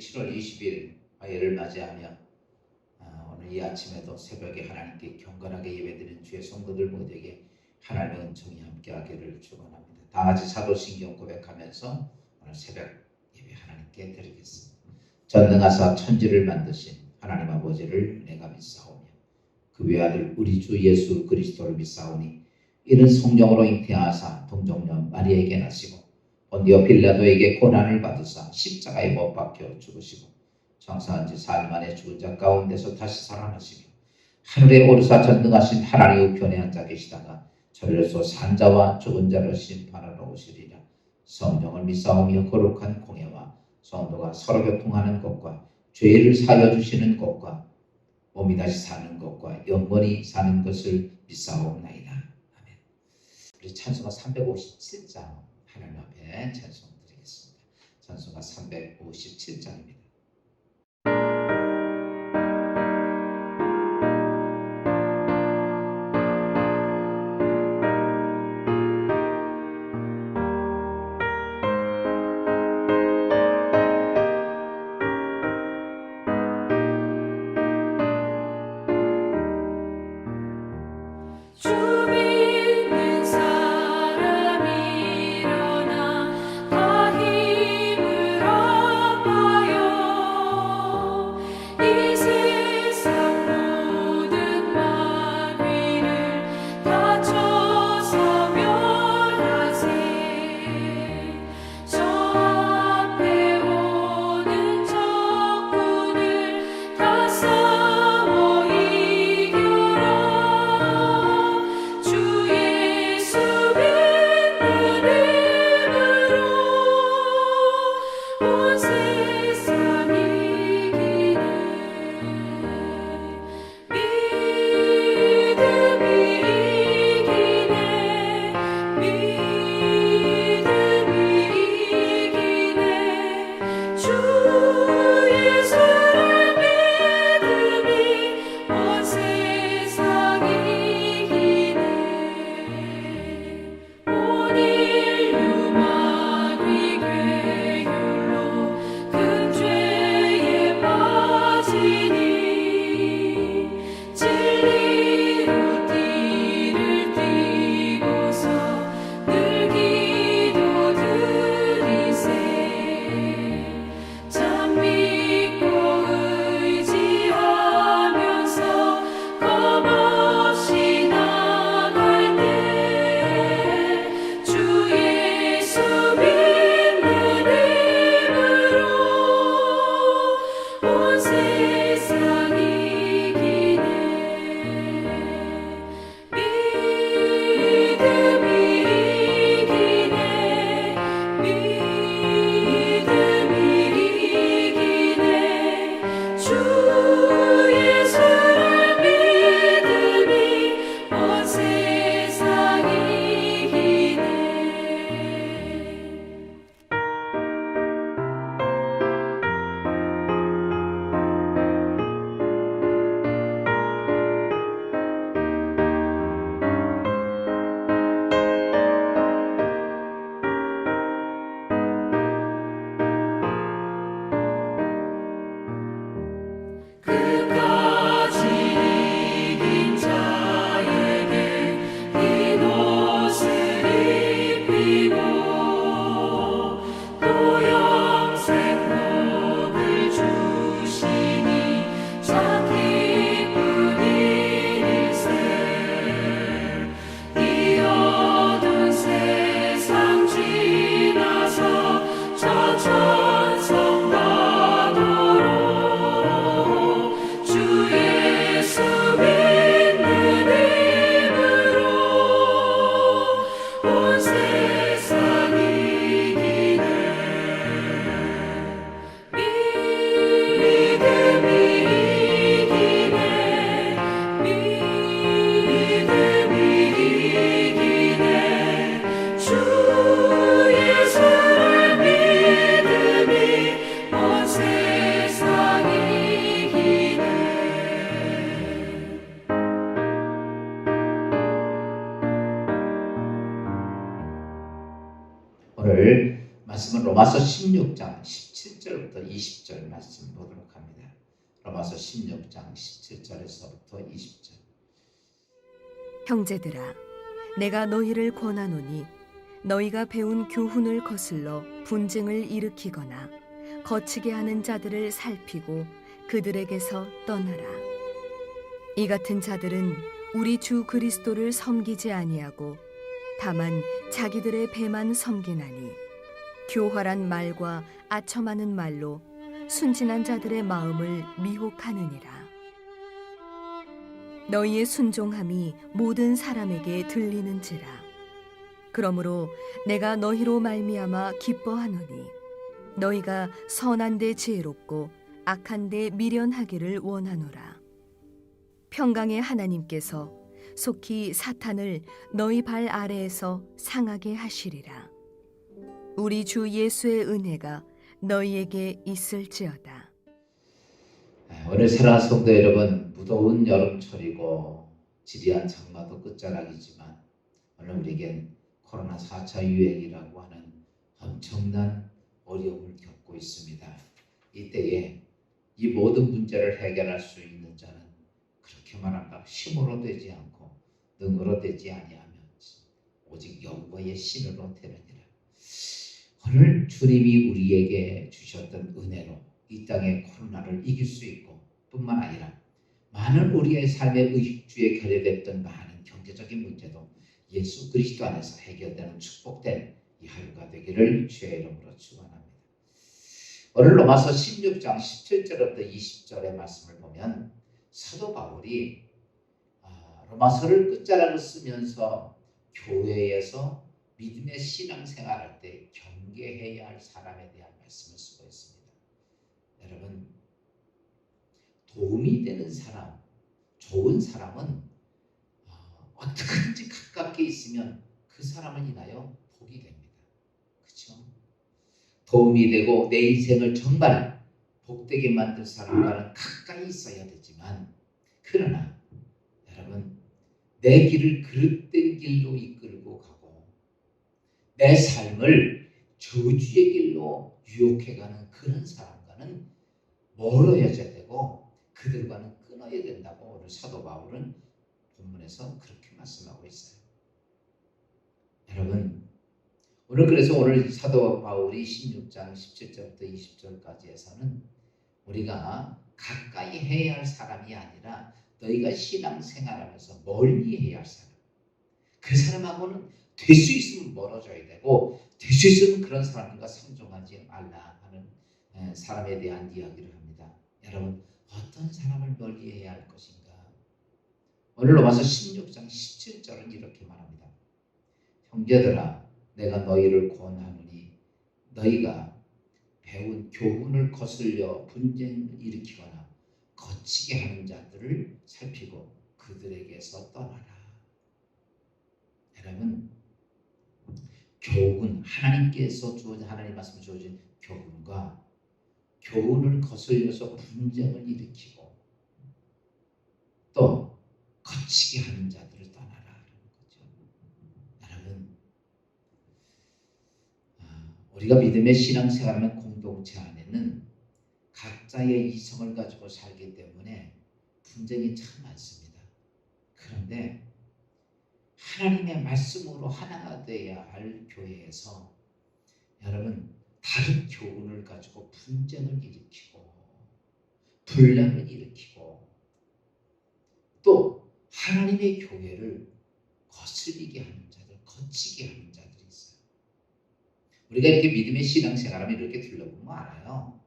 7월 20일 화요일을 맞이하며 오늘 이 아침에도 새벽에 하나님께 경건하게 예배드리는 주의 성도들 모두에게 하나님의 은총이 함께하기를 축원합니다. 다 같이 사도신경 고백하면서 오늘 새벽 예배 하나님께 드리겠습니다. 전능하사 천지를 만드신 하나님 아버지를 내가 믿사오며 그 외아들 우리 주 예수 그리스도를 믿사오니 이는 성령으로 잉태하사 동정녀 마리아에게 나시고 본디오 빌라도에게 고난을 받으사 십자가에 못 박혀 죽으시고 장사한 지 4일 만에 죽은 자 가운데서 다시 살아나시며 하늘에 오르사 전능하신 하나님의 우편에 앉아 계시다가 저리로서 산 자와 죽은 자를 심판하러 오시리라. 성령을 믿사오며 거룩한 공예와 성도가 서로 교통하는 것과 죄를 사여 주시는 것과 몸이 다시 사는 것과 영원히 사는 것을 믿사옵나이다. 아멘. 우리 찬송가 357장 하나님 앞에 찬송 드리겠습니다. 찬송가 357장입니다. 오늘 말씀은 로마서 16장 17절부터 20절 말씀 보도록 합니다. 로마서 16장 17절에서부터 20절. 형제들아, 내가 너희를 권하노니 너희가 배운 교훈을 거슬러 분쟁을 일으키거나 거치게 하는 자들을 살피고 그들에게서 떠나라. 이 같은 자들은 우리 주 그리스도를 섬기지 아니하고 다만 자기들의 배만 섬기나니 교활한 말과 아첨하는 말로 순진한 자들의 마음을 미혹하느니라. 너희의 순종함이 모든 사람에게 들리는지라. 그러므로 내가 너희로 말미암아 기뻐하노니 너희가 선한 데 지혜롭고 악한 데 미련하기를 원하노라. 평강의 하나님께서 속히 사탄을 너희 발 아래에서 상하게 하시리라. 우리 주 예수의 은혜가 너희에게 있을지어다. 오늘 사랑하는 성도 여러분, 무더운 여름철이고 지리한 장마도 끝자락이지만 오늘 우리에겐 코로나 4차 유행이라고 하는 엄청난 어려움을 겪고 있습니다. 이때에 이 모든 문제를 해결할 수 있는 자는 그렇게 말한다. 힘으로 되지 않고 능으로 되지 아니하면 오직 여호와의 신으로 되느니라. 오늘 주님이 우리에게 주셨던 은혜로 이 땅의 코로나를 이길 수 있고 뿐만 아니라 많은 우리의 삶의 의식주에 결여됐던 많은 경제적인 문제도 예수 그리스도 안에서 해결되는 축복된 이 하루가 되기를 주의 이름으로 축원합니다. 오늘 로마서 16장 17절부터 20절의 말씀을 보면 사도 바울이 로마서를 끝자락을 쓰면서 교회에서 믿음의 신앙생활할 때 경계해야 할 사람에 대한 말씀을 쓰고 있습니다. 여러분, 도움이 되는 사람, 좋은 사람은 어떻게든지 가깝게 있으면 그 사람을 인하여 복이 됩니다. 그렇죠? 도움이 되고 내 인생을 정말 복되게 만들 사람과는 가까이 있어야 되지만, 그러나 여러분, 내 길을 그릇된 길로 이끌고 가고 내 삶을 저주의 길로 유혹해가는 그런 사람과는 멀어야 되고 그들과는 끊어야 된다고 오늘 사도 바울은 본문에서 그렇게 말씀하고 있어요. 여러분, 그래서 오늘 사도 바울이 16장 17절부터 20절까지에서는 우리가 가까이 해야 할 사람이 아니라 너희가 신앙생활하면서 멀리 해야 할 사람, 그 사람하고는 될 수 있으면 멀어져야 되고 될 수 있으면 그런 사람들과 상종하지 말라 하는 사람에 대한 이야기를 합니다. 여러분, 어떤 사람을 멀리해야 할 것인가? 오늘 로마서 16장 17절은 이렇게 말합니다. 형제들아, 내가 너희를 권하노니 너희가 배운 교훈을 거슬려 분쟁을 일으키거나 거치게 하는 자들을 살피고 그들에게서 떠나라. 여러분, 교훈, 하나님께서 주어진, 하나님 말씀 주어진 교훈과 교훈을 거슬려서 분쟁을 일으키고 또 거치게 하는 자들을 떠나라. 거죠. 여러분, 우리가 믿음의 신앙생활하는 공동체 안에는 각자의 이성을 가지고 살기 때문에 분쟁이 참 많습니다. 그런데 하나님의 말씀으로 하나가 되어야 할 교회에서 여러분, 다른 교훈을 가지고 분쟁을 일으키고 분란을 일으키고 또 하나님의 교회를 거슬리게 하는 자들, 거치게 하는 자들이 있어요. 우리가 이렇게 믿음의 신앙생활하면 이렇게 둘러보면 알아요.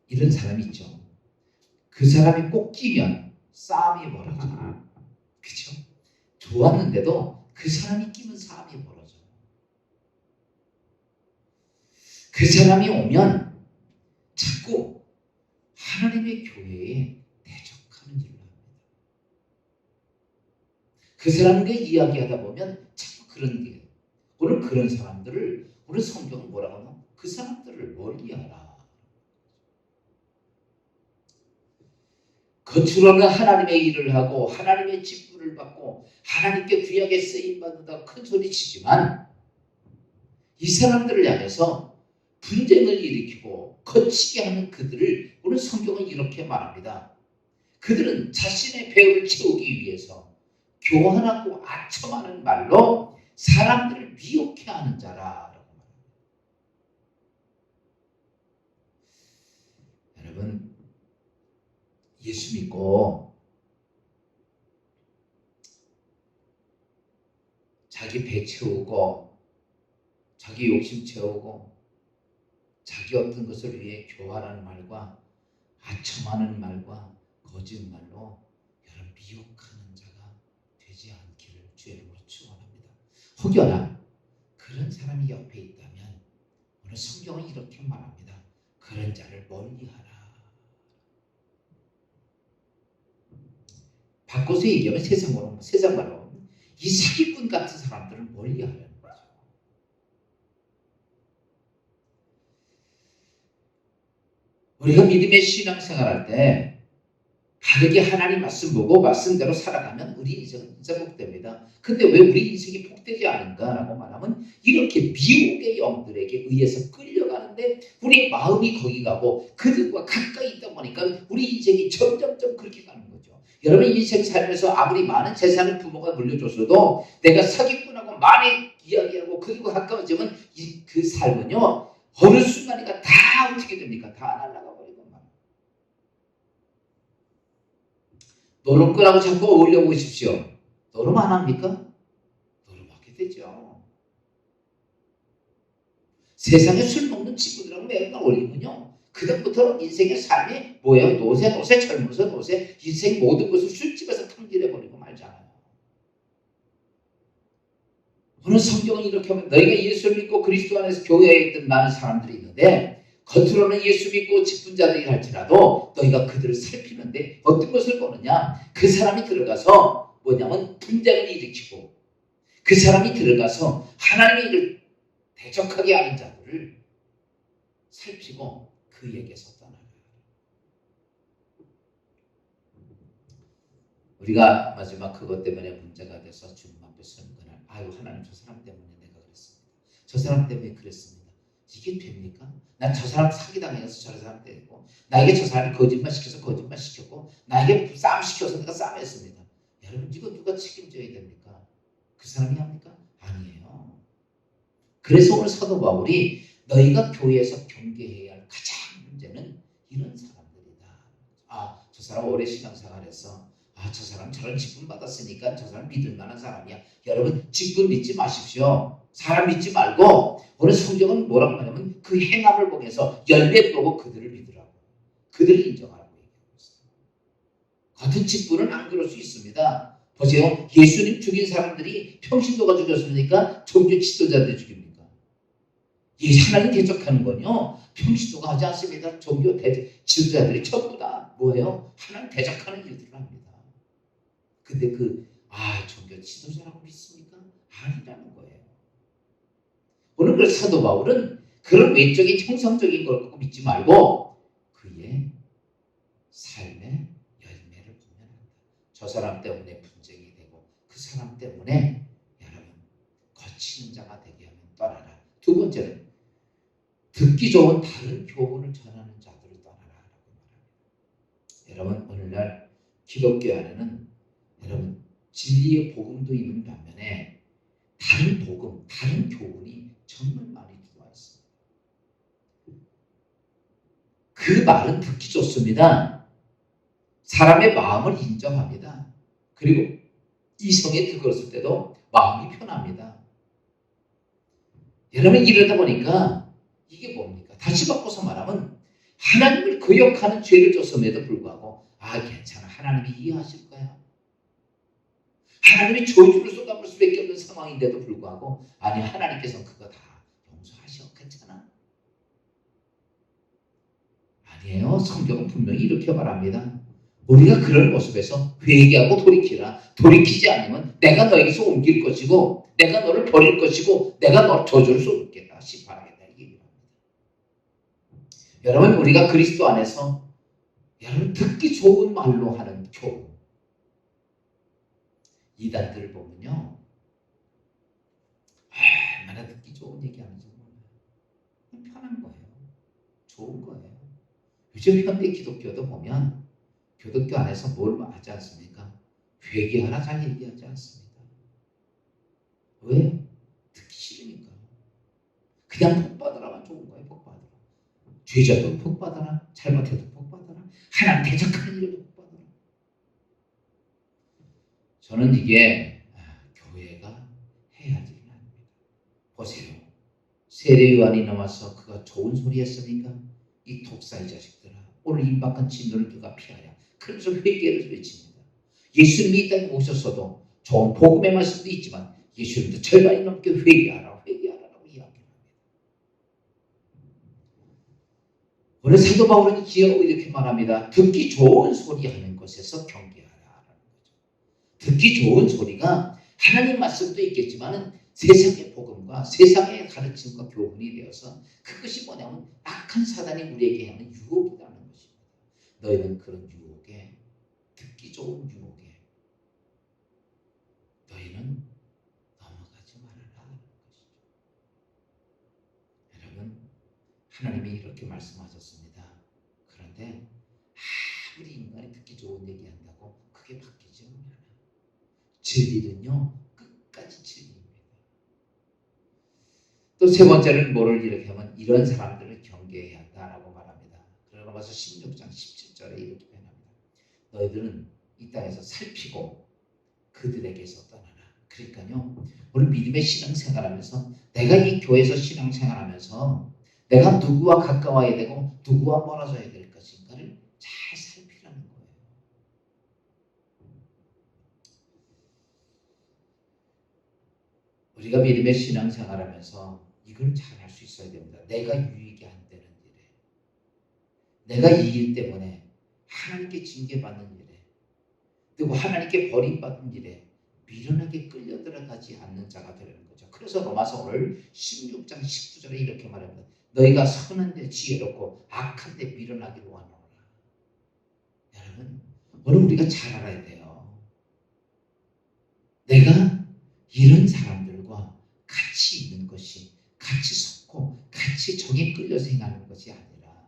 이런 사람이 있죠. 그 사람이 꼭 끼면 싸움이 벌어져요. 그렇죠? 좋았는데도 그 사람이 끼면 싸움이 벌어져요. 그 사람이 오면 자꾸 하나님의 교회에 대적하는 일을 합니다. 그 사람과 이야기하다 보면 자꾸 그런 게, 오늘 그런 사람들을, 오늘 성경은 뭐라고 하나? 그 사람들을 멀리하라. 겉으로는 하나님의 일을 하고 하나님의 직분을 받고 하나님께 귀하게 쓰임받는다고 큰 소리 치지만 이 사람들을 향해서 분쟁을 일으키고 거치게 하는 그들을 오늘 성경은 이렇게 말합니다. 그들은 자신의 배를 채우기 위해서 교환하고 아첨하는 말로 사람들을 미혹해 하는 자라라고 말합니다. 여러분, 예수 믿고 자기 배 채우고 자기 욕심 채우고 자기 어떤 것을 위해 교환하는 말과 아첨하는 말과 거짓말로 여러분 미혹하는 자가 되지 않기를 주의 이름으로 축원합니다. 혹여나 그런 사람이 옆에 있다면 오늘 성경은 이렇게 말합니다. 그런 자를 멀리하라. 바꿔서 얘기하면 세상 말로 이 사기꾼 같은 사람들을 멀리하라는 거죠. 우리가 믿음의 신앙생활할 때 바르게 하나님 말씀 보고 말씀대로 살아가면 우리 인생은 진짜 복됩니다. 근데 왜 우리 인생이 복되지 않은가라고 말하면 이렇게 미혹의 영들에게 의해서 끌려가는데 우리 마음이 거기 가고 그들과 가까이 있다 보니까 우리 인생이 점점점 그렇게 가는 거죠. 여러분 인생 살면서 아무리 많은 재산을 부모가 물려줬어도 내가 사기꾼하고 많이 이야기하고 그들과 가까워지면 그 삶은요 어느 순간이가 다 어떻게 됩니까? 다 날아가 버리고 말. 노름 거라고 자꾸 어울려 보십시오. 노름 안 합니까? 노름하게 되죠. 세상에 술 먹는 친구들하고 매일 어울리면요. 그다음부터는 인생의 삶이 뭐예요? 노세 젊어서 노세 인생 모든 것을 술집에서 탕진해버리고 말잖아요. 오늘 성경은 이렇게 하면 너희가 예수를 믿고 그리스도 안에서 교회에 있던 많은 사람들이 있는데 겉으로는 예수 믿고 직분 자들이 할지라도 너희가 그들을 살피는데 어떤 것을 보느냐? 그 사람이 들어가서 뭐냐면 분쟁을 일으키고 그 사람이 들어가서 하나님의 일을 대적하게 하는 자들을 살피고 그에게서 떠나라. 우리가 마지막 그것 때문에 문제가 돼서 주님 앞에 서는 그날 아유 하나님 저 사람 때문에 내가 그랬습니다. 저 사람 때문에 그랬습니다. 이게 됩니까? 난 저 사람 사기당해서 저 사람 때리고 나에게 저 사람이 거짓말 시켜서 거짓말 시켰고 나에게 싸움 시켜서 내가 싸움했습니다. 여러분 이거 누가 책임져야 됩니까? 그 사람이 합니까? 아니에요. 그래서 오늘 사도 바울이 너희가 교회에서 경계해야 할 가장 문제는 이런 사람들이다. 아, 저 사람 오래 신앙생활했어. 아, 저 사람 저런 직분 받았으니까 저 사람 믿을 만한 사람이야. 여러분 직분 믿지 마십시오. 사람 믿지 말고 오늘 성경은 뭐라고 하냐면 그 행함을 보면서 열매 보고 그들을 믿으라고. 그들을 인정하라고 얘기하고 있어요. 같은 직분은 안 그럴 수 있습니다. 보세요. 예수님 죽인 사람들이 평신도가 죽였습니까? 종교 지도자들이 죽입니까? 하나님 대적하는 건요. 평신도가 하지 않습니다. 종교 지도자들이 전부 다 뭐예요? 하나님 대적하는 일들을 합니다. 근데 종교 지도자라고 믿습니까? 아니라는 거예요. 오늘 그 사도 바울은 그런 외적인 형성적인 걸 갖고 믿지 말고 그의 삶의 열매를 보면 한다. 저 사람 때문에 분쟁이 되고 그 사람 때문에 여러분 거치는 자가 되게 하면 떠나라. 두 번째는 듣기 좋은 다른 교훈을 전하는 자들을 떠나라라고 말합니다. 여러분 오늘날 기독교 안에는 여러분 진리의 복음도 있는 반면에 다른 복음, 다른 교훈이 정말 많이 들어와 있습니다. 그 말은 듣기 좋습니다. 사람의 마음을 인정합니다. 그리고 이성에 들었을 때도 마음이 편합니다. 여러분 이러다 보니까 이게 뭡니까? 다시 바꿔서 말하면 하나님을 거역하는 죄를 졌음에도 불구하고 괜찮아. 하나님이 이해하실 거야. 하나님이 저주를 쏟아볼 수밖에 없는 상황인데도 불구하고 하나님께서는 그거 다 용서하셔. 괜찮아. 아니에요. 성경은 분명히 이렇게 말합니다. 우리가 그런 모습에서 회개하고 돌이키라. 돌이키지 않으면 내가 너에게서 옮길 것이고 내가 너를 버릴 것이고 내가 너 저주를 쏟겠다. 심판하겠다. 이게 얘기합니다. 여러분 우리가 그리스도 안에서 여러분 듣기 좋은 말로 하는 교훈 이단들을 보면요 얼마나 듣기 좋은 얘기하는지 요즘 현대 기독교도 보면 기독교 안에서 뭘 하지 않습니까? 회개하라 잘 얘기하지 않습니다. 왜? 듣기 싫으니까. 그냥 복받으라만 좋은 거예요. 복받으라. 죄자도 복받아라. 잘못해도 복받아라. 하나님 대적하는 일도 복받아라. 저는 이게 교회가 해야 될 일입니다. 보세요. 세례요한이 나와서 그가 좋은 소리 했으니까 이 독사의 자식들아 오늘 임박한 진노를 그가 피하랴. 그래서 회개를 외칩니다. 예수님이 이 땅에 오셨어도 좋은 복음의 말씀도 있지만 예수님도 절반이 넘게 회개하라고 이야기합니다. 오늘 사도 바울은 이렇게 말합니다. 듣기 좋은 소리 하는 것에서 경계하라라는 거죠. 듣기 좋은 소리가 하나님 말씀도 있겠지만 세상의 복음과 세상의 가르침과 교훈이 되어서 그것이 뭐냐면 악한 사단이 우리에게 하는 유혹이라는 것입니다. 너희는 그런 유혹에 듣기 좋은 유혹에 너희는 넘어가지 말아라. 여러분 하나님이 이렇게 말씀하셨습니다. 그런데 아무리 인간이 듣기 좋은 얘기한다고 그게 바뀌지 않아요. 진리는요 끝까지 진리입니다. 또 세 번째는 뭐를 이렇게 하면 이런 사람들을 경계해야 한다라고 말합니다. 그러고 나서 16장 17절에 이렇게 표현합니다. 너희들은 이 땅에서 살피고 그들에게서 떠나라. 그러니까요 우리 믿음의 신앙생활하면서 내가 이 교회에서 신앙생활하면서 내가 누구와 가까워야 되고 누구와 멀어져야 될 것인가를 잘 살피라는 거예요. 우리가 믿음의 신앙생활하면서 이걸 잘 할 수 있어야 됩니다. 내가 유익이 안 되는 일에 내가 이 일 때문에 하나님께 징계받는 일에 그리고 하나님께 버림받는 일에 미련하게 끌려 들어가지 않는 자가 되는 거죠. 그래서 로마서 오늘 16장 19절에 이렇게 말합니다. 너희가 선한데 지혜롭고 악한데 미련하기를 원하노라. 여러분 오늘 우리가 잘 알아야 돼요. 내가 이런 사람들과 같이 있는 것이 같이 섞고 같이 정에 끌려서 행하는 것이 아니라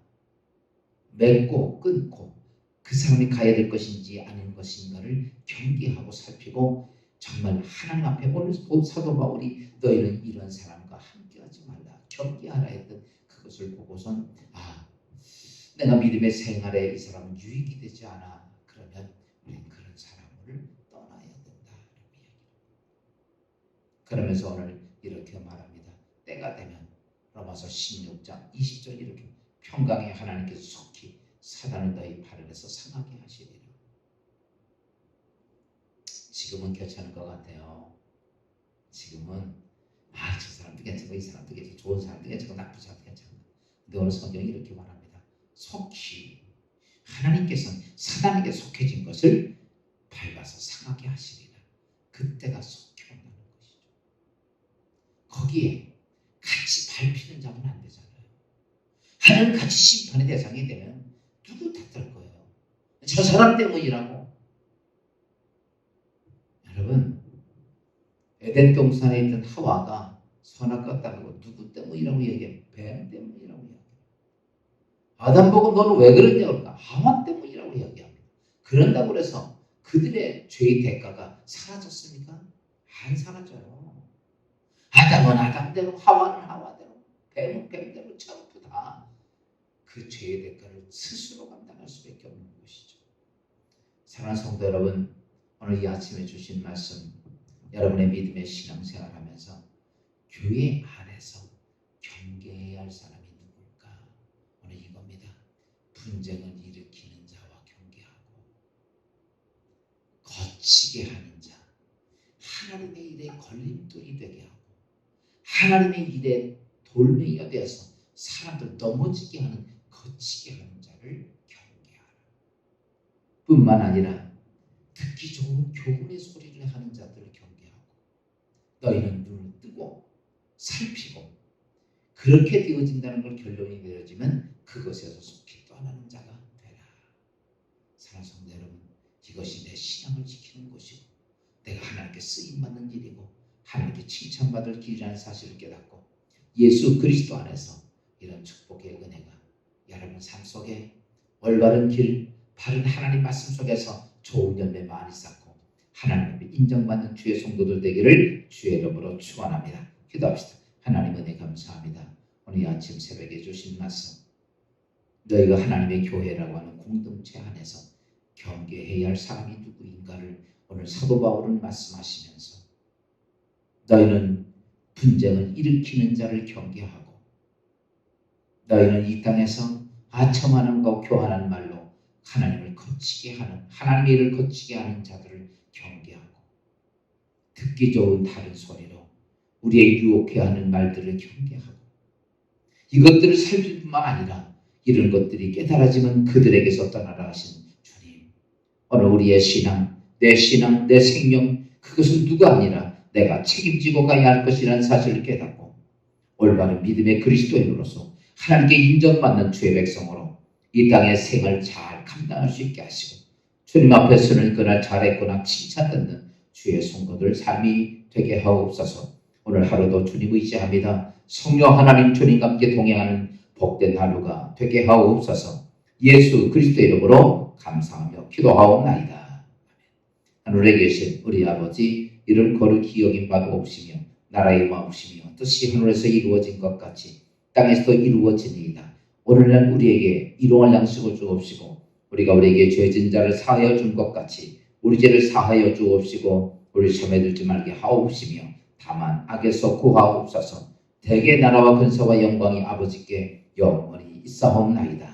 맺고 끊고 그 사람이 가야 될 것인지 아닌 것인가를 경계하고 살피고 정말 하나님 앞에 오늘 사도 바울이 너희는 이런 사람과 함께하지 말라 경계하라 했던 그것을 보고선 내가 믿음의 생활에 이 사람은 유익이 되지 않아. 그러면 우리는 그런 사람을 떠나야 된다. 그러면서 오늘 이렇게 말합니다. 때가 되면 로마서 16장 20절 이렇게 평강의 하나님께서 속히 사단을 너희 팔 안에서 상하게 하시리라. 지금은 괜찮은 것 같아요. 지금은 저 사람도 괜찮고 이 사람도 괜찮고 좋은 사람도 괜찮고 나쁜 사람도 괜찮고 근데 오늘 성경이 이렇게 말합니다. 속히 하나님께서는 사단에게 속해진 것을 밟아서 상하게 하시리라. 그때가 속히 온다는 것이죠. 거기에 같이 밟히는 자면 안 되잖아요. 하나님 같이 심판의 대상이 되면 누구 탓할 거예요? 저 사람 때문이라고. 여러분 에덴 동산에 있던 하와가 선악과 따르고 누구 때문이라고 얘기해? 뱀 때문이라고 얘기해. 아담 보고 너는 왜 그러냐고 그러니까 하와 때문이라고 이야기합니다. 그런다고 해서 그들의 죄의 대가가 사라졌습니까? 안 사라져요. 아담은 아담대로 하와는 하와대로 뱀은 뱀대로 전부 다 그 죄의 대가를 스스로 감당할 수밖에 없는 것이죠. 사랑하는 성도 여러분 오늘 이 아침에 주신 말씀 여러분의 믿음의 신앙생활하면서 교회 안에서 경계해야 할 사람이 누굴까? 오늘 이겁니다. 분쟁을 일으키는 자와 경계하고 거치게 하는 자 하나님의 일에 걸림돌이 되게 하고 하나님의 일에 돌멩이가 되어서 사람들 넘어지게 하는 거치게 하는 자를 경계하라. 뿐만 아니라 듣기 좋은 교훈의 소리를 하는 자들을 경계하고 너희는 눈을 뜨고 살피고 그렇게 되어진다는 걸 결론이 내려지면 그것에서 속히 떠나는 자가 되라. 사랑하는 성도 여러분 이것이 내 신앙을 지키는 것이고 내가 하나님께 쓰임받는 일이고 하나님께 칭찬받을 길이라는 사실을 깨닫고 예수 그리스도 안에서 이런 축복의 은혜가 여러분 삶 속에 올바른 길, 바른 하나님 말씀 속에서 좋은 열매 많이 쌓고 하나님 앞에 인정받는 주의 성도들 되기를 주의 이름으로 축원합니다. 기도합시다. 하나님 은혜 감사합니다. 오늘 아침 새벽에 주신 말씀, 너희가 하나님의 교회라고 하는 공동체 안에서 경계해야 할 사람이 누구인가를 오늘 사도 바울은 말씀하시면서 너희는 분쟁을 일으키는 자를 경계하고 너희는 이 땅에서 아첨하는 것 교환하는 말로 하나님을 거치게 하는 하나님의 일을 거치게 하는 자들을 경계하고 듣기 좋은 다른 소리로 우리의 유혹해 하는 말들을 경계하고 이것들을 살필 뿐만 아니라 이런 것들이 깨달아지면 그들에게서 떠나라 하신 주님, 오늘 우리의 신앙, 내 생명 그것은 누가 아니라 내가 책임지고 가야 할 것이라는 사실을 깨닫고 올바른 믿음의 그리스도인으로서 하나님께 인정받는 주의 백성으로 이 땅의 생을 잘 감당할 수 있게 하시고 주님 앞에서는 그날 잘했구나 칭찬 듣는 주의 성도들 삶이 되게 하옵소서. 오늘 하루도 주님 의지합니다. 성령 하나님 주님과 함께 동행하는 복된 하루가 되게 하옵소서. 예수 그리스도 이름으로 감사하며 기도하옵나이다. 하늘에 계신 우리 아버지, 이름 거룩히 여김 받아 없으며 나라의 마옵시며 뜻이 하늘에서 이루어진 것 같이 땅에서도 이루어지니이다. 오늘날 우리에게 일용할 양식을 주옵시고 우리가 우리에게 죄진 자를 사하여 준 것 같이 우리 죄를 사하여 주옵시고 우리 시험에 들지 말게 하옵시며 다만 악에서 구하옵소서. 대개 나라와 근세와 영광이 아버지께 영원히 있사옵나이다.